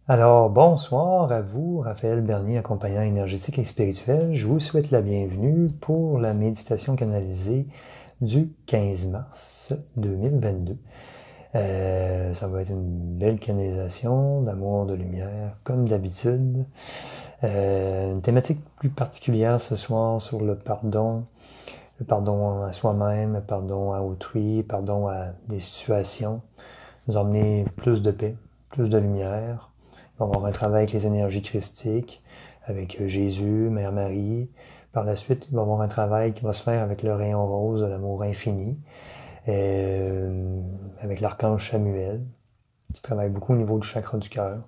Alors, bonsoir à vous, Raphaël Bernier, accompagnant énergétique et spirituel. Je vous souhaite la bienvenue pour la méditation canalisée du 15 mars 2022. Ça va être une belle canalisation d'amour, de lumière, comme d'habitude. Une thématique plus particulière ce soir sur le pardon à soi-même, le pardon à autrui, le pardon à des situations, nous emmener plus de paix, plus de lumière. On va avoir un travail avec les énergies christiques, avec Jésus, Mère Marie. Par la suite, il va y avoir un travail qui va se faire avec le rayon rose de l'amour infini, avec l'archange Samuel, qui travaille beaucoup au niveau du chakra du cœur.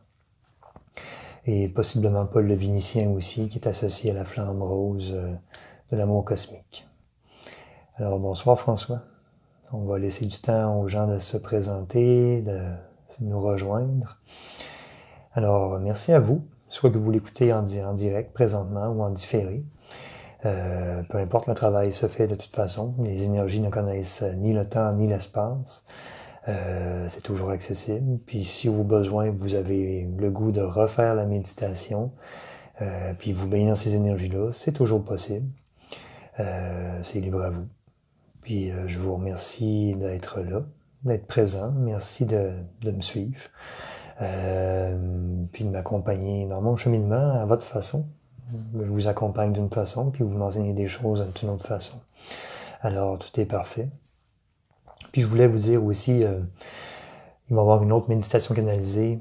Et possiblement Paul le Vénitien aussi, qui est associé à la flamme rose de l'amour cosmique. Alors bonsoir François. On va laisser du temps aux gens de se présenter, de nous rejoindre. Alors, merci à vous, soit que vous l'écoutez en direct présentement ou en différé. Peu importe, le travail se fait de toute façon. Les énergies ne connaissent ni le temps ni l'espace. C'est toujours accessible. Puis si au besoin, vous avez le goût de refaire la méditation, puis vous baigner dans ces énergies-là, c'est toujours possible. C'est libre à vous. Puis je vous remercie d'être là, d'être présent. Merci de me suivre. Puis de m'accompagner dans mon cheminement à votre façon. Je vous accompagne d'une façon, puis vous m'enseignez des choses d'une autre façon. Alors, tout est parfait. Puis je voulais vous dire aussi, il va y avoir une autre méditation canalisée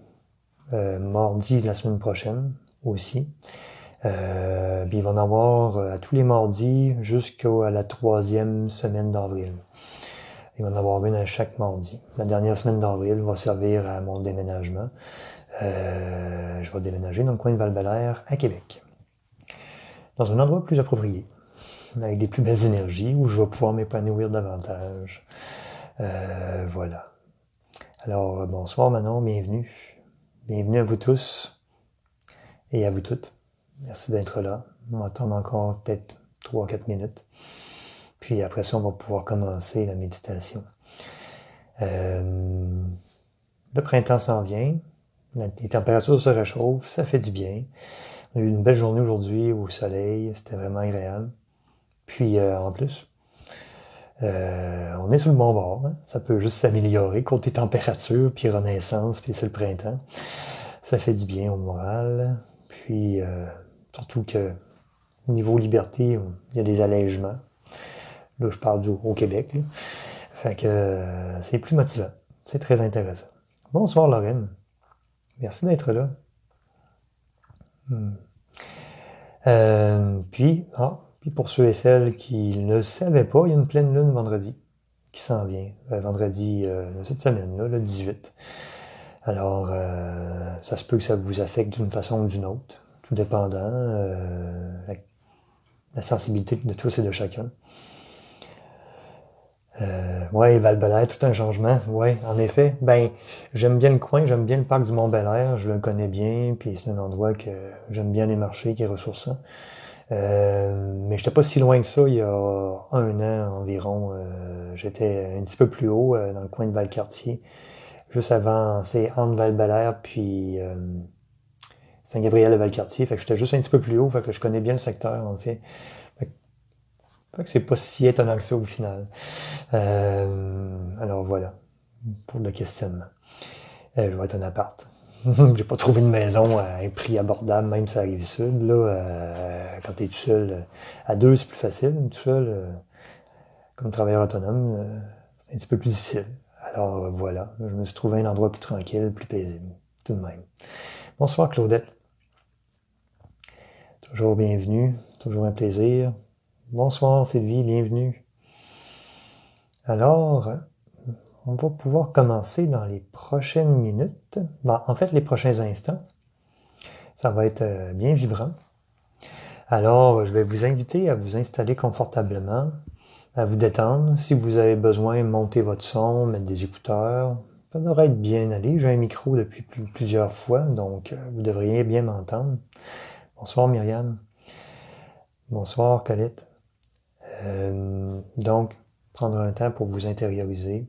mardi de la semaine prochaine aussi. Puis il va en avoir à tous les mardis jusqu'à la 3e semaine d'avril. Il va en avoir une à chaque mardi. La dernière semaine d'avril va servir à mon déménagement. Je vais déménager dans le coin de Val-Bélair à Québec. Dans un endroit plus approprié, avec des plus belles énergies, où je vais pouvoir m'épanouir davantage. Voilà. Alors, bonsoir Manon, bienvenue. Bienvenue à vous tous et à vous toutes. Merci d'être là. On va attendre encore peut-être 3-4 minutes. Puis après ça, on va pouvoir commencer la méditation. Le printemps s'en vient. Les températures se réchauffent, ça fait du bien. On a eu une belle journée aujourd'hui au soleil, c'était vraiment agréable. Puis en plus, on est sur le bon bord. Hein? Ça peut juste s'améliorer côté température, puis renaissance, puis c'est le printemps. Ça fait du bien au moral. Puis surtout que au niveau liberté, il y a des allègements. Là, je parle au Québec. Là. Fait que c'est plus motivant. C'est très intéressant. Bonsoir Lorraine. Merci d'être là. Puis pour ceux et celles qui ne le savaient pas, il y a une pleine lune vendredi qui s'en vient. Vendredi cette semaine, là, le 18. Alors, ça se peut que ça vous affecte d'une façon ou d'une autre, tout dépendant. La sensibilité de tous et de chacun. Ouais, Val-Bélair, tout un changement. Ouais, en effet. Ben, j'aime bien le coin, j'aime bien le parc du Mont-Bélair, je le connais bien, puis c'est un endroit que j'aime bien les marchés, qui est ressourçant. Mais j'étais pas si loin que ça il y a un an environ. J'étais un petit peu plus haut, dans le coin de Valcartier, juste avant, c'est entre Val-Bélair puis Saint-Gabriel de Valcartier. Fait que j'étais juste un petit peu plus haut, fait que je connais bien le secteur en fait. Fait que c'est pas si étonnant que ça au final. Alors voilà, pour le questionnement. Je vais être un appart. J'ai pas trouvé une maison à un prix abordable, même si ça arrive sud. Là, quand t'es tout seul, à deux, c'est plus facile. Tout seul, comme travailleur autonome, c'est un petit peu plus difficile. Alors voilà, je me suis trouvé un endroit plus tranquille, plus paisible, tout de même. Bonsoir Claudette. Toujours bienvenue, toujours un plaisir. Bonsoir Sylvie, bienvenue. Alors, on va pouvoir commencer dans les prochaines minutes. Bon, en fait, les prochains instants. Ça va être bien vibrant. Alors, je vais vous inviter à vous installer confortablement, à vous détendre. Si vous avez besoin, montez votre son, mettre des écouteurs. Ça devrait être bien allé. J'ai un micro depuis plusieurs fois, donc vous devriez bien m'entendre. Bonsoir Myriam. Bonsoir Colette. Donc, prendre un temps pour vous intérioriser,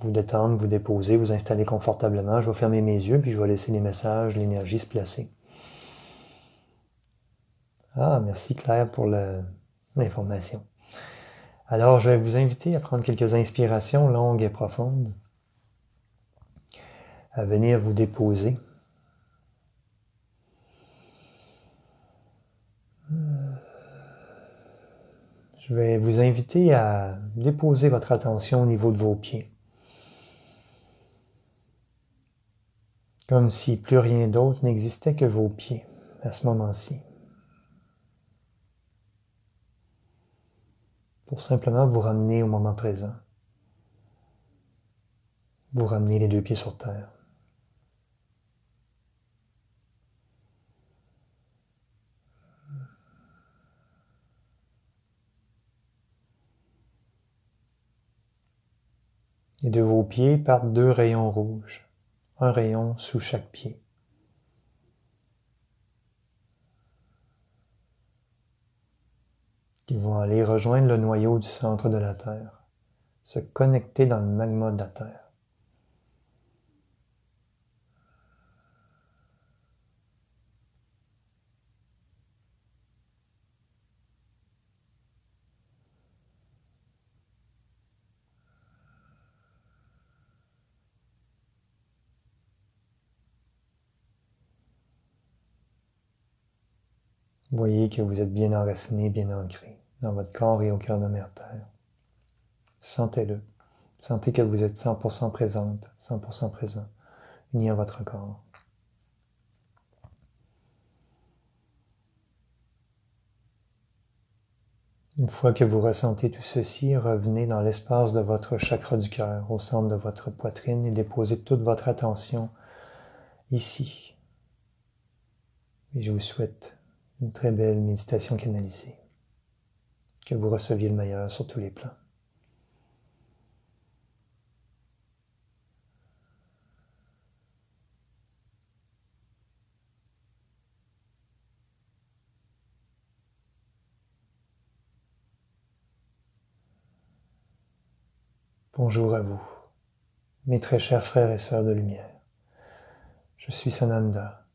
vous détendre, vous déposer, vous installer confortablement. Je vais fermer mes yeux, puis je vais laisser les messages, l'énergie se placer. Ah, merci Claire pour l'information. Alors, je vais vous inviter à prendre quelques inspirations longues et profondes, à venir vous déposer. Je vais vous inviter à déposer votre attention au niveau de vos pieds. Comme si plus rien d'autre n'existait que vos pieds à ce moment-ci. Pour simplement vous ramener au moment présent. Vous ramener les deux pieds sur terre. Et de vos pieds partent deux rayons rouges, un rayon sous chaque pied. Qui vont aller rejoindre le noyau du centre de la Terre, se connecter dans le magma de la Terre. Voyez que vous êtes bien enraciné, bien ancré dans votre corps et au cœur de Mère Terre. Sentez-le. Sentez que vous êtes 100% présente, 100% présent, uni à votre corps. Une fois que vous ressentez tout ceci, revenez dans l'espace de votre chakra du cœur, au centre de votre poitrine, et déposez toute votre attention ici. Et je vous souhaite une très belle méditation canalisée. Que vous receviez le meilleur sur tous les plans. Bonjour à vous, mes très chers frères et sœurs de lumière. Je suis Sananda.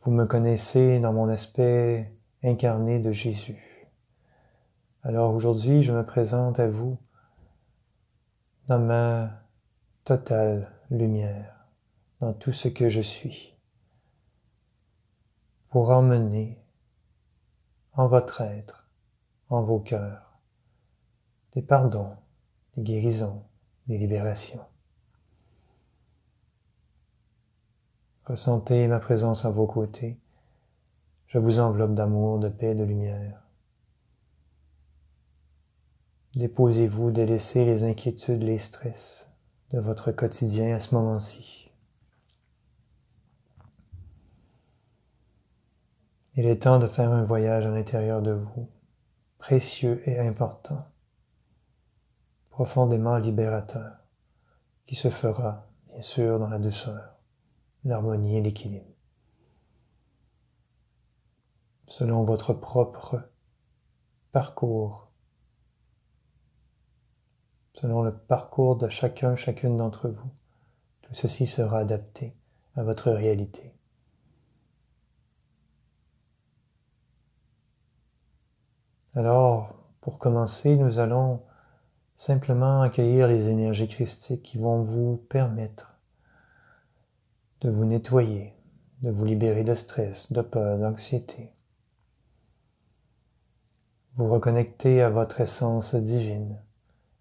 Vous me connaissez dans mon aspect incarné de Jésus. Alors aujourd'hui, je me présente à vous dans ma totale lumière, dans tout ce que je suis, pour emmener en votre être, en vos cœurs, des pardons, des guérisons, des libérations. Ressentez ma présence à vos côtés. Je vous enveloppe d'amour, de paix, de lumière. Déposez-vous, délaissez les inquiétudes, les stress de votre quotidien à ce moment-ci. Il est temps de faire un voyage à l'intérieur de vous, précieux et important, profondément libérateur, qui se fera, bien sûr, dans la douceur, l'harmonie et l'équilibre. Selon votre propre parcours, selon le parcours de chacune d'entre vous, tout ceci sera adapté à votre réalité. Alors, pour commencer, nous allons simplement accueillir les énergies christiques qui vont vous permettre de vous nettoyer, de vous libérer de stress, de peur, d'anxiété. Vous reconnecter à votre essence divine,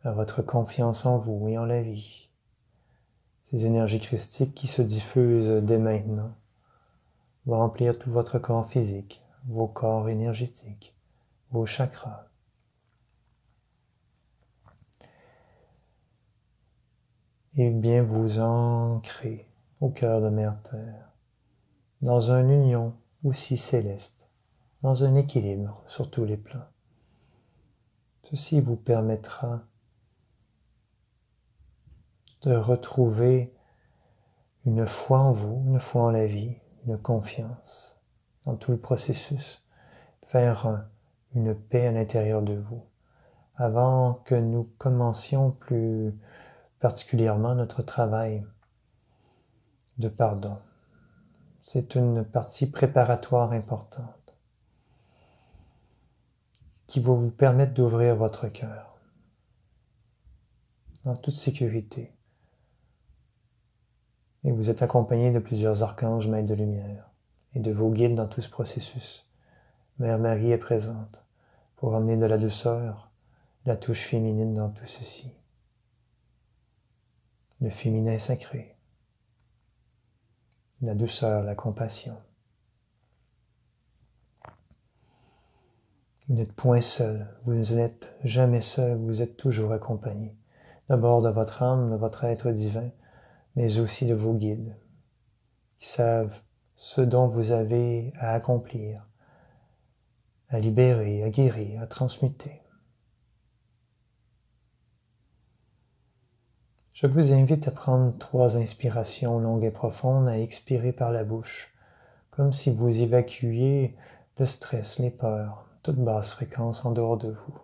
à votre confiance en vous et en la vie. Ces énergies christiques qui se diffusent dès maintenant vont remplir tout votre corps physique, vos corps énergétiques, vos chakras. Et bien vous ancrer au cœur de Mère Terre, dans une union aussi céleste, dans un équilibre sur tous les plans. Ceci vous permettra de retrouver une foi en vous, une foi en la vie, une confiance dans tout le processus, faire une paix à l'intérieur de vous. Avant que nous commencions plus particulièrement notre travail de pardon. C'est une partie préparatoire importante qui va vous permettre d'ouvrir votre cœur en toute sécurité. Et vous êtes accompagné de plusieurs archanges maîtres de lumière et de vos guides dans tout ce processus. Mère Marie est présente pour amener de la douceur, la touche féminine dans tout ceci. Le féminin sacré, la douceur, la compassion. Vous n'êtes point seul, vous n'êtes jamais seul, vous êtes toujours accompagné. D'abord de votre âme, de votre être divin, mais aussi de vos guides, qui savent ce dont vous avez à accomplir, à libérer, à guérir, à transmuter. Je vous invite à prendre 3 inspirations longues et profondes, à expirer par la bouche, comme si vous évacuiez le stress, les peurs, toute basse fréquence en dehors de vous.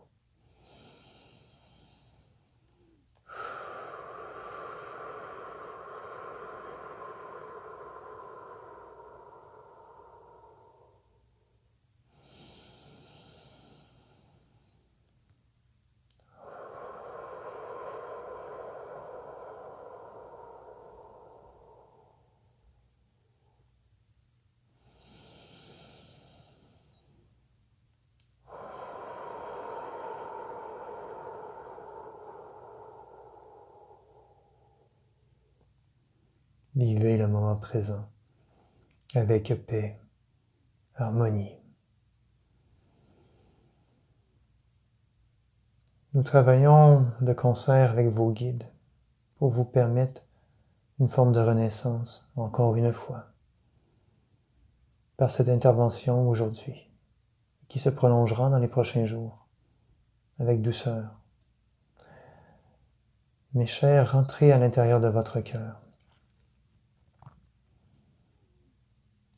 Vivez le moment présent avec paix, harmonie. Nous travaillons de concert avec vos guides pour vous permettre une forme de renaissance, encore une fois, par cette intervention aujourd'hui, qui se prolongera dans les prochains jours, avec douceur. Mes chers, rentrez à l'intérieur de votre cœur,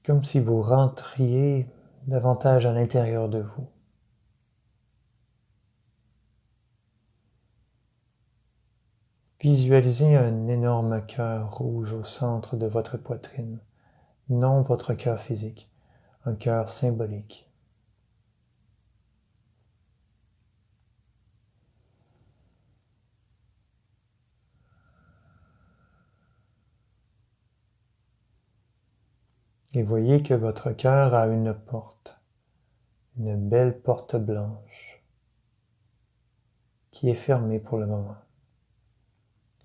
comme si vous rentriez davantage à l'intérieur de vous. Visualisez un énorme cœur rouge au centre de votre poitrine, non votre cœur physique, un cœur symbolique. Et voyez que votre cœur a une porte, une belle porte blanche, qui est fermée pour le moment.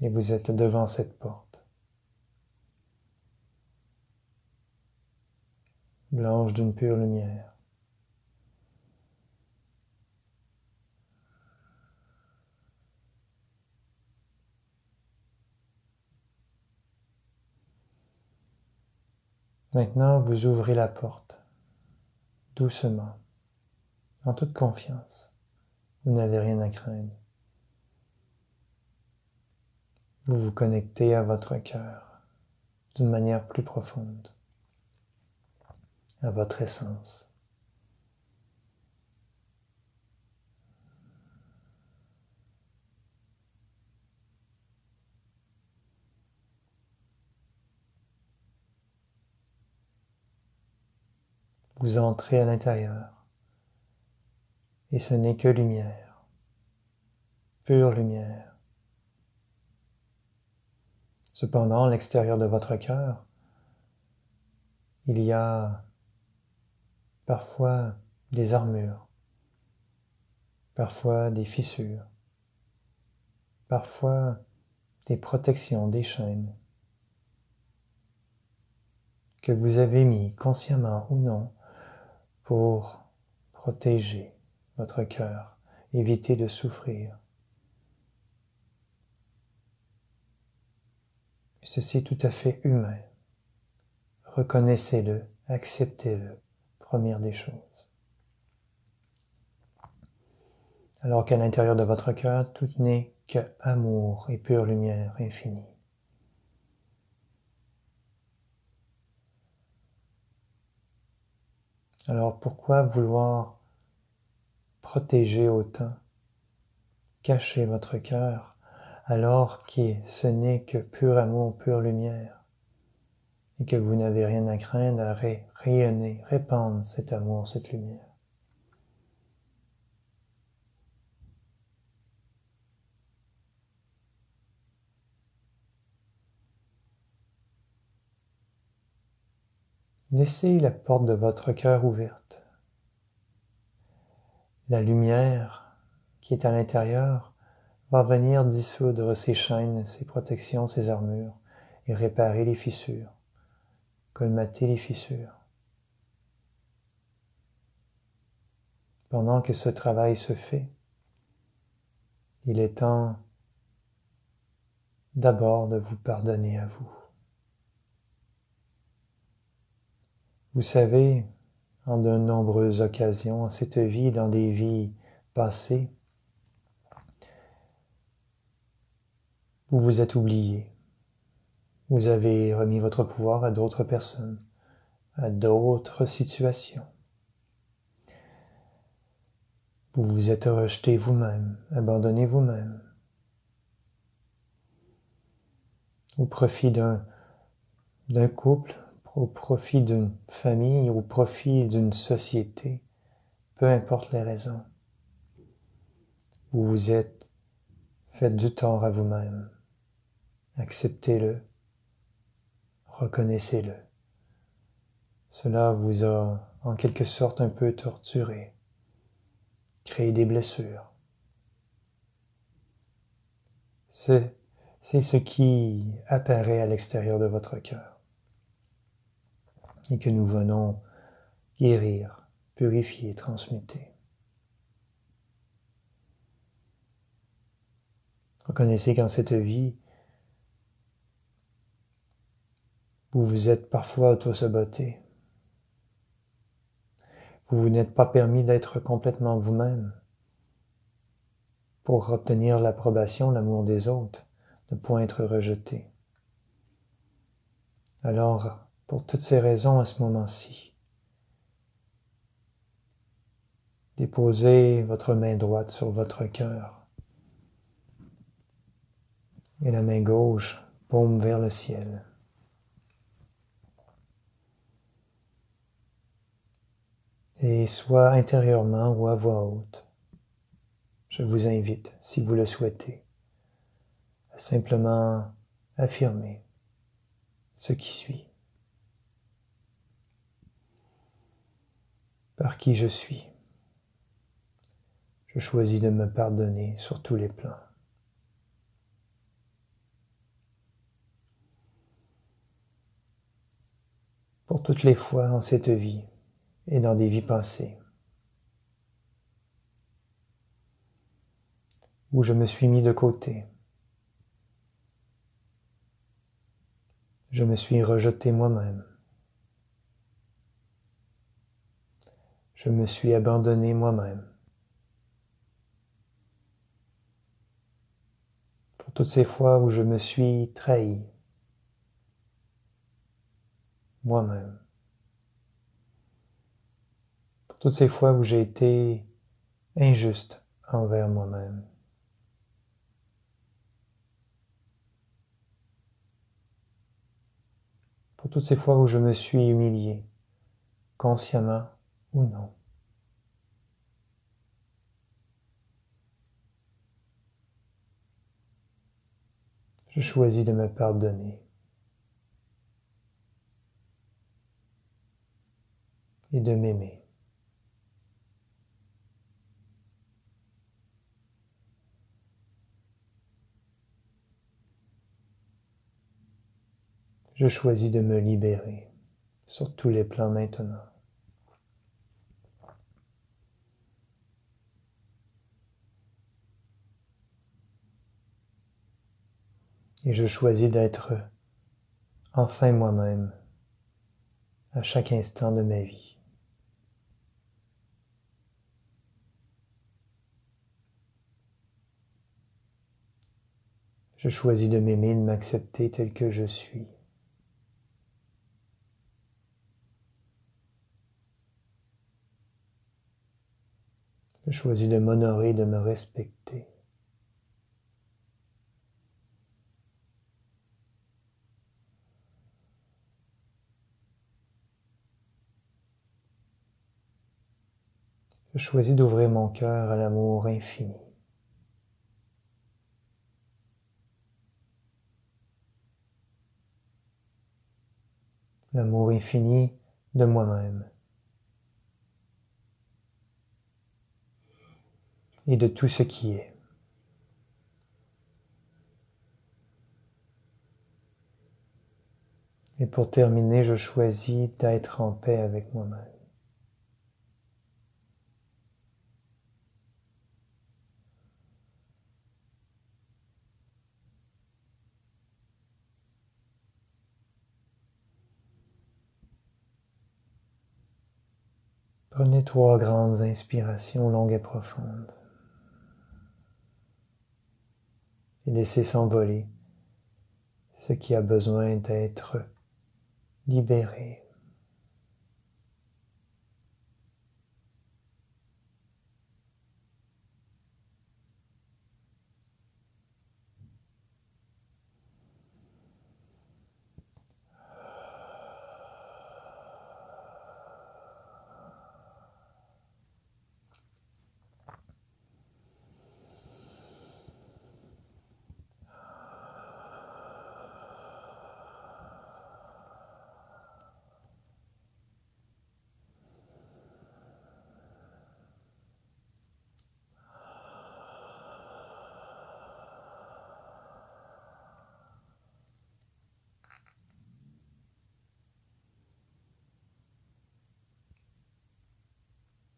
Et vous êtes devant cette porte, blanche d'une pure lumière. Maintenant, vous ouvrez la porte, doucement, en toute confiance. Vous n'avez rien à craindre. Vous vous connectez à votre cœur d'une manière plus profonde, à votre essence. Vous entrez à l'intérieur et ce n'est que lumière, pure lumière. Cependant, à l'extérieur de votre cœur, il y a parfois des armures, parfois des fissures, parfois des protections, des chaînes que vous avez mis consciemment ou non pour protéger votre cœur, éviter de souffrir. Ceci est tout à fait humain. Reconnaissez-le, acceptez-le, première des choses. Alors qu'à l'intérieur de votre cœur, tout n'est que amour et pure lumière infinie. Alors pourquoi vouloir protéger autant, cacher votre cœur, alors que ce n'est que pur amour, pure lumière, et que vous n'avez rien à craindre à rayonner, répandre cet amour, cette lumière. Laissez la porte de votre cœur ouverte. La lumière qui est à l'intérieur va venir dissoudre ces chaînes, ces protections, ces armures et réparer les fissures, colmater les fissures. Pendant que ce travail se fait, il est temps d'abord de vous pardonner à vous. Vous savez, en de nombreuses occasions, en cette vie, dans des vies passées, vous vous êtes oublié. Vous avez remis votre pouvoir à d'autres personnes, à d'autres situations. Vous vous êtes rejeté vous-même, abandonné vous-même, au profit d'un couple, au profit d'une famille, au profit d'une société, peu importe les raisons. Vous vous êtes fait du tort à vous-même. Acceptez-le, reconnaissez-le. Cela vous a en quelque sorte un peu torturé, créé des blessures. C'est ce qui apparaît à l'extérieur de votre cœur et que nous venons guérir, purifier, transmuter. Reconnaissez qu'en cette vie, vous vous êtes parfois auto-saboté. Vous vous n'êtes pas permis d'être complètement vous-même pour obtenir l'approbation, l'amour des autres, ne point être rejeté. Alors, pour toutes ces raisons, à ce moment-ci, déposez votre main droite sur votre cœur et la main gauche paume vers le ciel. Et soit intérieurement ou à voix haute, je vous invite, si vous le souhaitez, à simplement affirmer ce qui suit. Par qui je suis, je choisis de me pardonner sur tous les plans. Pour toutes les fois en cette vie et dans des vies passées, où je me suis mis de côté, je me suis rejeté moi-même, je me suis abandonné moi-même. Pour toutes ces fois où je me suis trahi moi-même. Pour toutes ces fois où j'ai été injuste envers moi-même. Pour toutes ces fois où je me suis humilié, consciemment ou non. Je choisis de me pardonner et de m'aimer. Je choisis de me libérer sur tous les plans maintenant. Et je choisis d'être enfin moi-même à chaque instant de ma vie. Je choisis de m'aimer et de m'accepter tel que je suis. Je choisis de m'honorer et de me respecter. je choisis d'ouvrir mon cœur à l'amour infini. L'amour infini de moi-même et de tout ce qui est. Et pour terminer, je choisis d'être en paix avec moi-même. Prenez 3 grandes inspirations longues et profondes. Et laissez s'envoler ce qui a besoin d'être libéré.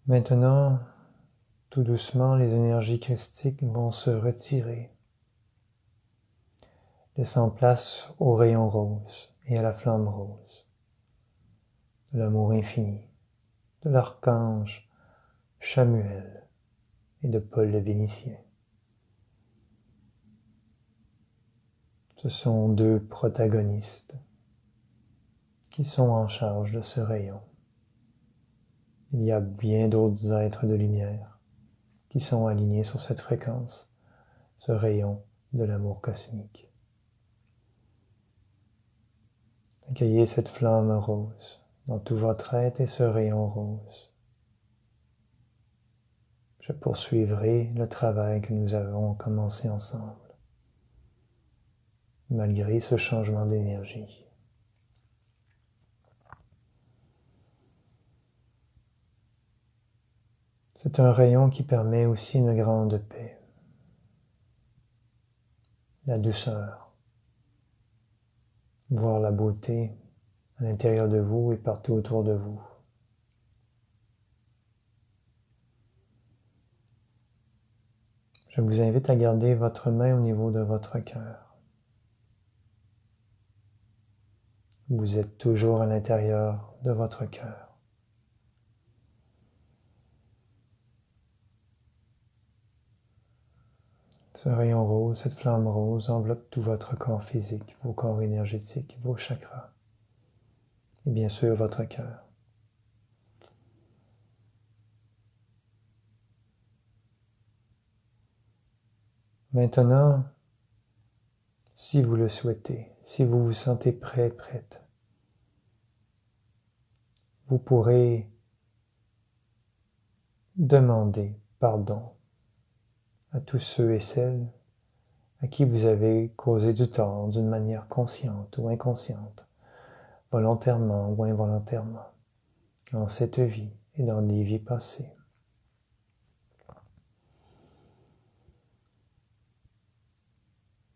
Maintenant, tout doucement, les énergies christiques vont se retirer, laissant place au rayon rose et à la flamme rose, de l'amour infini, de l'archange Chamuel et de Paul le Vénitien. Ce sont 2 protagonistes qui sont en charge de ce rayon. Il y a bien d'autres êtres de lumière qui sont alignés sur cette fréquence, ce rayon de l'amour cosmique. Accueillez cette flamme rose dans tout votre être et ce rayon rose. Je poursuivrai le travail que nous avons commencé ensemble, malgré ce changement d'énergie. C'est un rayon qui permet aussi une grande paix, la douceur, voir la beauté à l'intérieur de vous et partout autour de vous. Je vous invite à garder votre main au niveau de votre cœur. Vous êtes toujours à l'intérieur de votre cœur. Ce rayon rose, cette flamme rose enveloppe tout votre corps physique, vos corps énergétiques, vos chakras et bien sûr votre cœur. Maintenant, si vous le souhaitez, si vous vous sentez prêt, prête, vous pourrez demander pardon à tous ceux et celles à qui vous avez causé du tort d'une manière consciente ou inconsciente, volontairement ou involontairement, dans cette vie et dans des vies passées.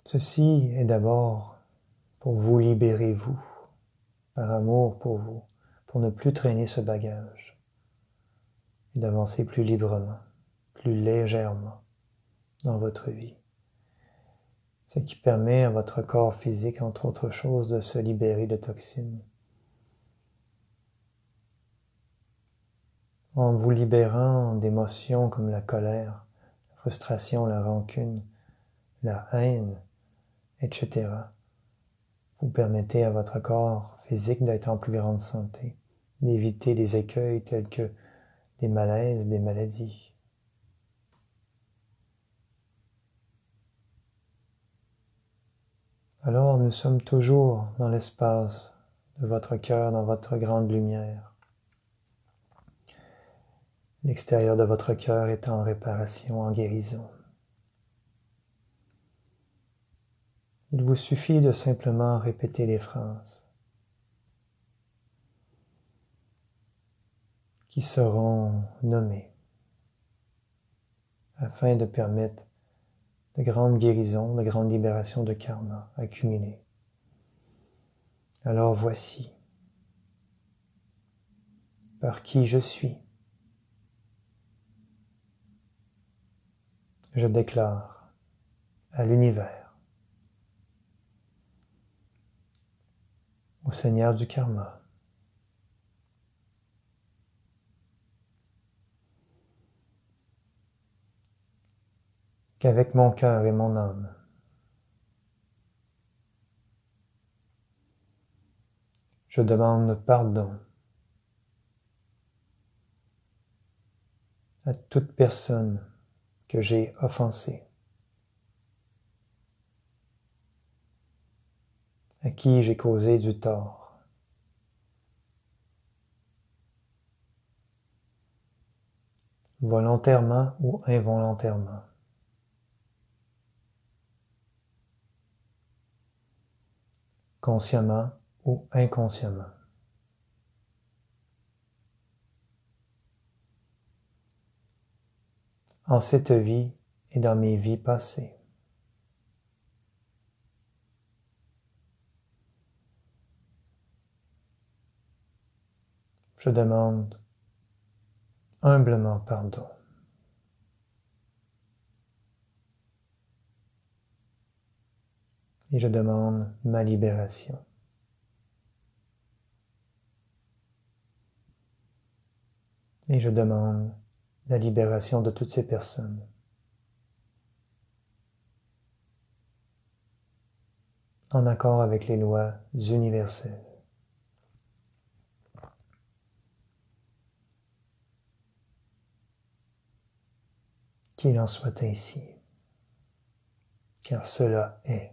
Ceci est d'abord pour vous libérer, vous, par amour pour vous, pour ne plus traîner ce bagage et d'avancer plus librement, plus légèrement dans votre vie. Ce qui permet à votre corps physique, entre autres choses, de se libérer de toxines. En vous libérant d'émotions comme la colère, la frustration, la rancune, la haine, etc., vous permettez à votre corps physique d'être en plus grande santé, d'éviter des écueils tels que des malaises, des maladies. Alors nous sommes toujours dans l'espace de votre cœur, dans votre grande lumière. L'extérieur de votre cœur est en réparation, en guérison. Il vous suffit de simplement répéter les phrases qui seront nommées afin de permettre de grandes guérisons, de grandes libérations de karma accumulées. Alors voici par qui je suis. Je déclare à l'univers, au Seigneur du karma, qu'avec mon cœur et mon âme, je demande pardon à toute personne que j'ai offensée, à qui j'ai causé du tort, volontairement ou involontairement. Consciemment ou inconsciemment. En cette vie et dans mes vies passées. Je demande humblement pardon. Et je demande ma libération. Et je demande la libération de toutes ces personnes. En accord avec les lois universelles. Qu'il en soit ainsi, car cela est.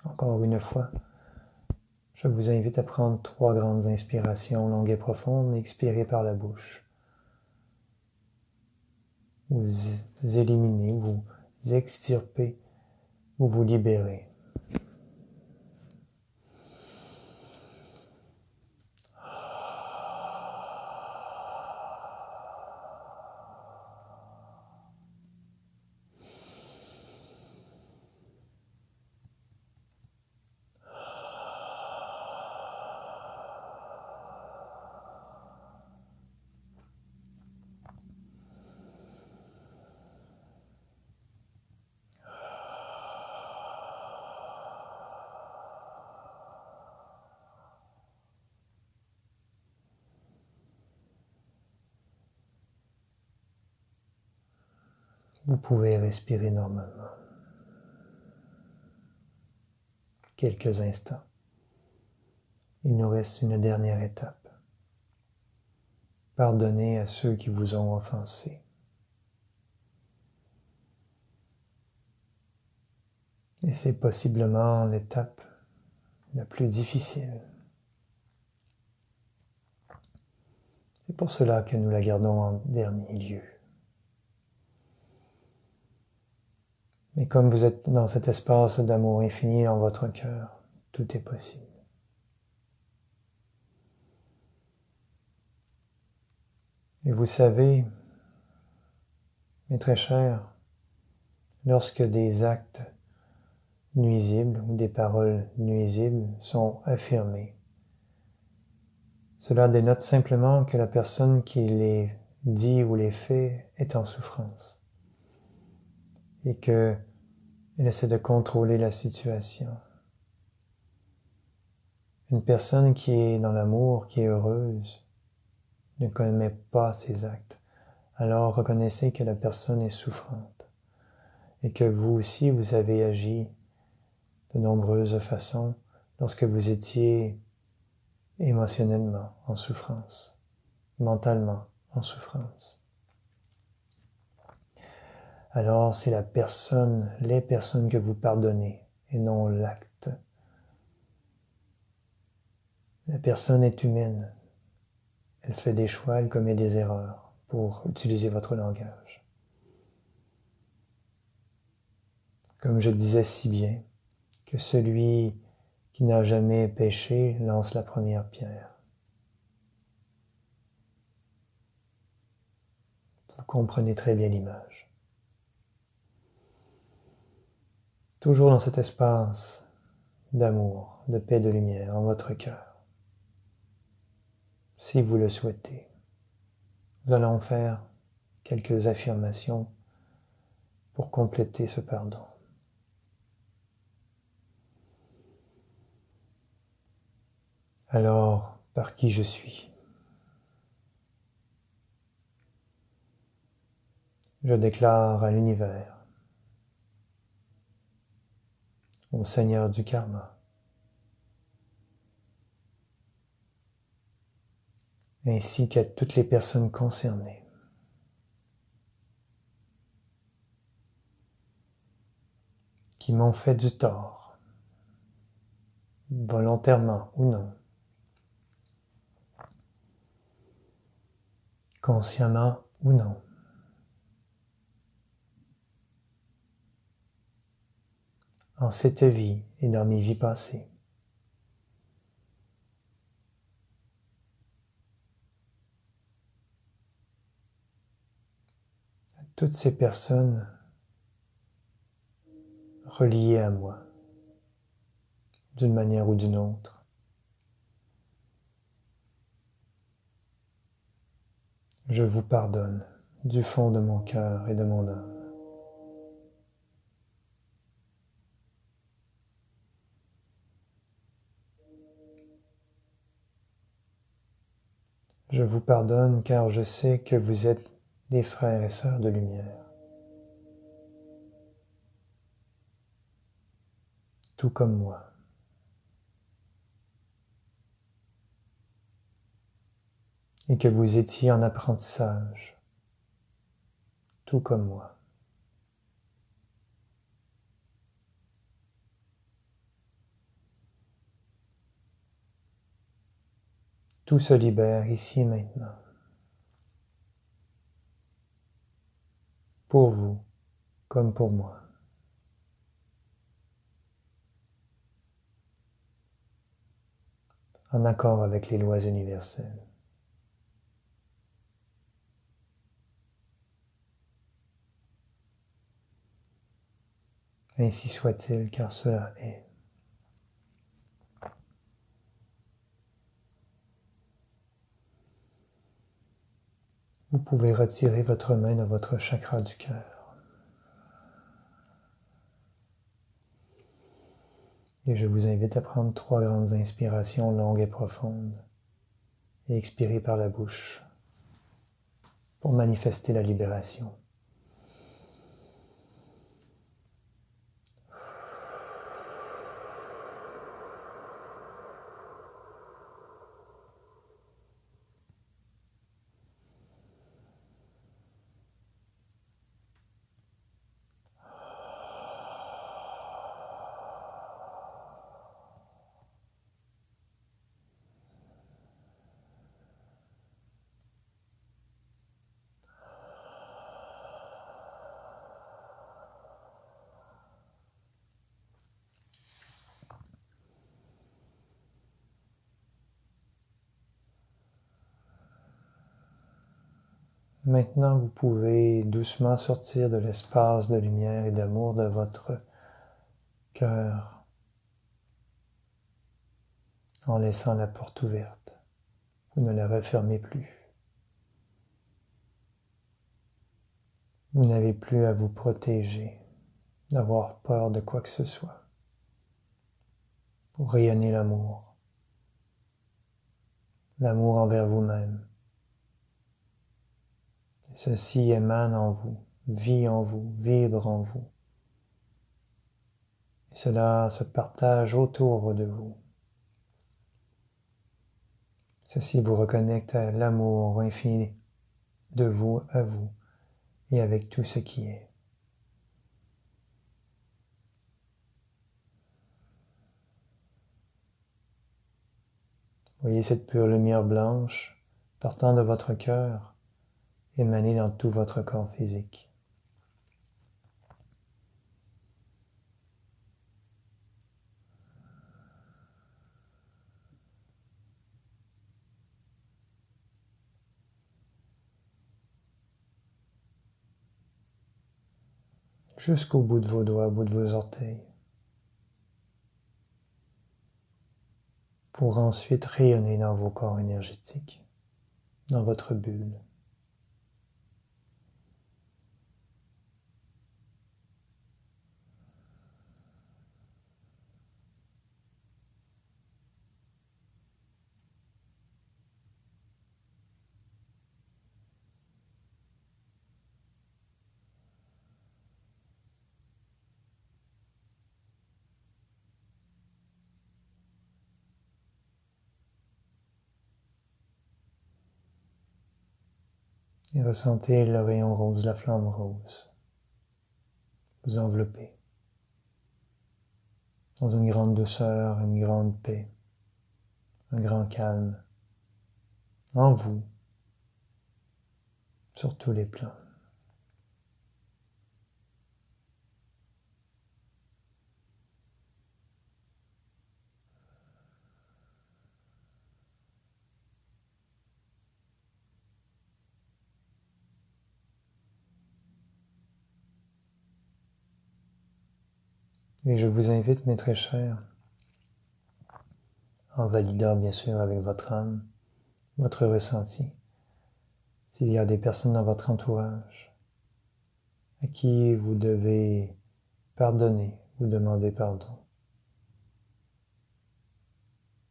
Encore une fois, je vous invite à prendre 3 grandes inspirations longues et profondes et expirer par la bouche. Vous éliminez, vous extirpez, vous vous libérez. Vous pouvez respirer normalement. Quelques instants. Il nous reste une dernière étape. Pardonnez à ceux qui vous ont offensé. Et c'est possiblement l'étape la plus difficile. C'est pour cela que nous la gardons en dernier lieu. Mais comme vous êtes dans cet espace d'amour infini en votre cœur, tout est possible. Et vous savez, mes très chers, lorsque des actes nuisibles ou des paroles nuisibles sont affirmés, cela dénote simplement que la personne qui les dit ou les fait est en souffrance et qu'elle essaie de contrôler la situation. Une personne qui est dans l'amour, qui est heureuse, ne commet pas ces actes. Alors reconnaissez que la personne est souffrante et que vous aussi vous avez agi de nombreuses façons lorsque vous étiez émotionnellement en souffrance, mentalement en souffrance. alors c'est la personne, les personnes que vous pardonnez et non l'acte. La personne est humaine. Elle fait des choix, elle commet des erreurs pour utiliser votre langage. Comme je disais si bien, que celui qui n'a jamais péché lance la première pierre. Vous comprenez très bien l'image. Toujours dans cet espace d'amour, de paix, de lumière en votre cœur. Si vous le souhaitez, nous allons faire quelques affirmations pour compléter ce pardon. Alors, par qui je suis? Je déclare à l'univers, au Seigneur du Karma, ainsi qu'à toutes les personnes concernées, qui m'ont fait du tort, volontairement ou non, consciemment ou non. En cette vie et dans mes vies passées. Toutes ces personnes reliées à moi, d'une manière ou d'une autre. Je vous pardonne du fond de mon cœur et de mon âme. Je vous pardonne car je sais que vous êtes des frères et sœurs de lumière. Tout comme moi. Et que vous étiez en apprentissage, tout comme moi. Tout se libère ici et maintenant. Pour vous, comme pour moi. En accord avec les lois universelles. Ainsi soit-il, car cela est. Vous pouvez retirer votre main de votre chakra du cœur. Et je vous invite à prendre 3 grandes inspirations longues et profondes et expirer par la bouche pour manifester la libération. Maintenant, vous pouvez doucement sortir de l'espace de lumière et d'amour de votre cœur en laissant la porte ouverte. Vous ne la refermez plus. Vous n'avez plus à vous protéger, d'avoir peur de quoi que ce soit. Vous rayonnez l'amour. L'amour envers vous-même. Ceci émane en vous, vit en vous, vibre en vous. Et cela se partage autour de vous. Ceci vous reconnecte à l'amour infini de vous à vous et avec tout ce qui est. Voyez cette pure lumière blanche partant de votre cœur, émaner dans tout votre corps physique. Jusqu'au bout de vos doigts, au bout de vos orteils, pour ensuite rayonner dans vos corps énergétiques, dans votre bulle. Et ressentez le rayon rose, la flamme rose, vous envelopper dans une grande douceur, une grande paix, un grand calme, en vous, sur tous les plans. Et je vous invite, mes très chers, en validant bien sûr avec votre âme, votre ressenti, s'il y a des personnes dans votre entourage à qui vous devez pardonner, vous demander pardon,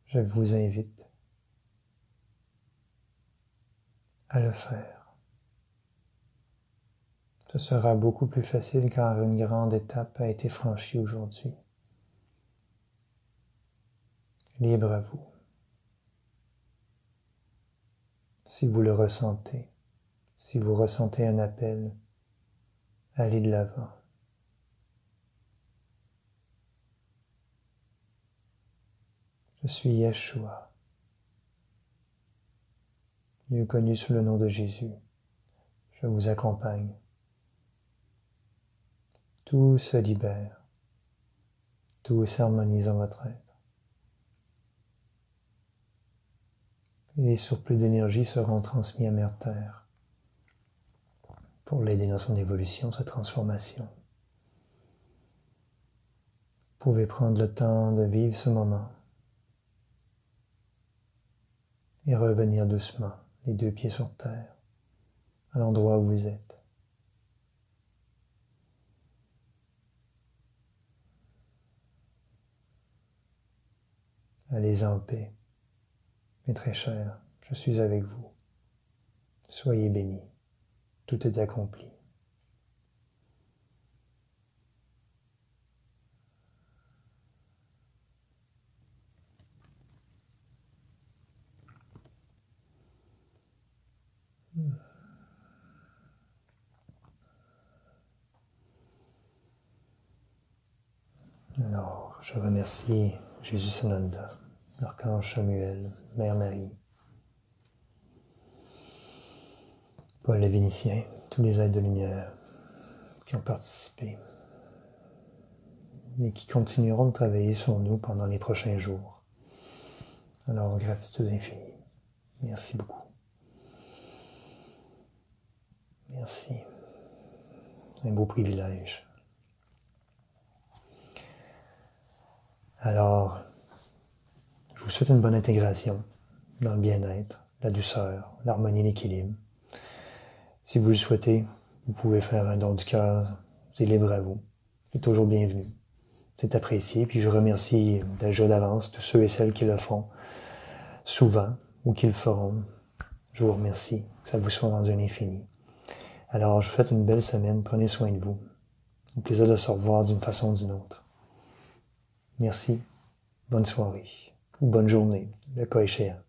je vous invite à le faire. Ce sera beaucoup plus facile car une grande étape a été franchie aujourd'hui. Libre à vous. Si vous le ressentez, si vous ressentez un appel, allez de l'avant. Je suis Yeshua, mieux connu sous le nom de Jésus. Je vous accompagne. Tout se libère, tout s'harmonise en votre être. Et les surplus d'énergie seront transmis à Mère Terre pour l'aider dans son évolution, sa transformation. Vous pouvez prendre le temps de vivre ce moment et revenir doucement, les deux pieds sur terre, à l'endroit où vous êtes. Allez en paix, mes très chers, je suis avec vous. Soyez bénis, tout est accompli. Alors, je remercie Jésus Sananda, l'Archange Samuel, Mère Marie, Paul le Vénitien, tous les êtres de lumière qui ont participé et qui continueront de travailler sur nous pendant les prochains jours. Alors, gratitude infinie. Merci beaucoup. Merci. Un beau privilège. Alors, je vous souhaite une bonne intégration dans le bien-être, la douceur, l'harmonie et l'équilibre. Si vous le souhaitez, vous pouvez faire un don du cœur, c'est libre à vous. C'est toujours bienvenu. C'est apprécié, puis je remercie déjà d'avance tous ceux et celles qui le font souvent ou qui le feront. Je vous remercie, que ça vous soit rendu un infini. Alors, je vous souhaite une belle semaine, prenez soin de vous. Au plaisir de se revoir d'une façon ou d'une autre. Merci, bonne soirée, ou bonne journée, le cas échéant.